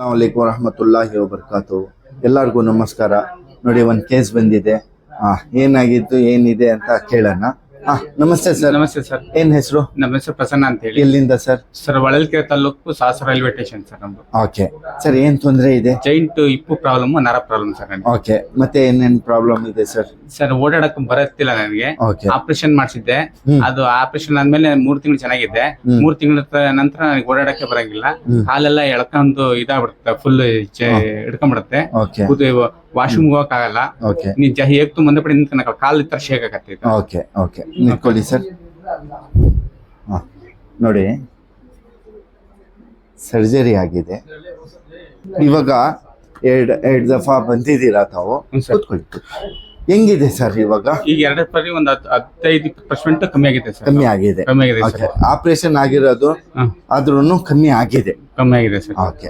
ಅಲೈಕುಂ ವರಹಮತುಲ್ಲಾಹಿ ವಬರ್ಕಾತು. ಎಲ್ಲರಿಗೂ ನಮಸ್ಕಾರ. ನೋಡಿ, ಒಂದು ಕೇಸ್ ಬಂದಿದೆ. ಏನಾಗಿತ್ತು ಏನಿದೆ ಅಂತ ಕೇಳೋಣ. ನಮಸ್ತೆ ಸರ್. ನಮಸ್ತೆ ಸರ್. ಏನ್ ಹೆಸರು? ನಮ್ಮ ಹೆಸರು ಪ್ರಸನ್ನ ಅಂತ ಹೇಳಿ. ಎಲ್ಲಿಂದ ಸರ್? ಸರ್, ಹೊಳಲ್ಕೆರೆ ತಾಲೂಕು ಸಾಸ ರೈಲ್ವೆ ಸ್ಟೇಷನ್ ಸರ್ ನಮ್ದು. ಓಕೆ ಸರ್, ಏನ್ ತೊಂದರೆ ಇದೆ? ಜೈಂಟ್ ಇಪ್ಪು ಪ್ರಾಬ್ಲಮ್, ನರ ಪ್ರಾಬ್ಲಮ್ ಸರ್ ನನಗೆ. ಓಕೆ, ಮತ್ತೆ ಏನೇನ್ ಪ್ರಾಬ್ಲಮ್ ಇದೆ ಸರ್? ಸರ್, ಓಡಾಡಕ್ ಬರತ್ತಿಲ್ಲ ನನಗೆ. ಓಕೆ. ಆಪರೇಷನ್ ಮಾಡಿಸಿದ್ದೆ. ಅದು ಆಪರೇಷನ್ ಆದ್ಮೇಲೆ 3 ತಿಂಗಳು ಚೆನ್ನಾಗಿದ್ದೆ. 3 ತಿಂಗಳ ನಂತರ ನನಗೆ ಓಡಾಡಕ್ಕೆ ಬರಂಗಿಲ್ಲ. ಕಾಲೆಲ್ಲ ಎಳ್ಕೊಂಡು ಇದಾಗ್ಬಿಡುತ್ತೆ, ಫುಲ್ ಹಿಡ್ಕೊಂಡ್ಬಿಡುತ್ತೆ. ಓಕೆ. ವಾಶ್ರೂಮ್ ಹೋಗಕ್ ಆಗಲ್ಲ. ಓಕೆ. ನೀನ್ ಹೇಗ್ತು ಮುಂದೆ ಪಡಿ ನಿಂತ್ಕೊಂಡ ಕಾಲ್ ಈ ತರ ಶೇಕ್ ಆಗತ್ತೆ. ಓಕೆ ಓಕೆ, ನಿಂತ್ಕೊಳ್ಳಿ ಸರ್. ನೋಡಿ, ಸರ್ಜರಿ ಆಗಿದೆ. ಇವಾಗ ಎರಡು ದಫಾ ಬಂದಿದ್ದೀರಾ ತಾವು? ಕೂತ್ಕೊಳ್ಳಿ. ಹೆಂಗಿದೆ ಸರ್ ಇವಾಗ? ಈಗ 2 ಪರಿ ಒಂದು 15-20% ಕಮ್ಮಿ ಆಗಿದೆ ಸರ್. ಕಮ್ಮಿ ಆಗಿದೆ. ಕಮ್ಮಿ ಆಗಿದೆ ಸರ್. ಆಪರೇಷನ್ ಆಗಿರೋದು ಆದ್ರೂ ಕಮ್ಮಿ ಆಗಿದೆ. ಕಮ್ಮಿ ಆಗಿದೆ ಸರ್. ಓಕೆ.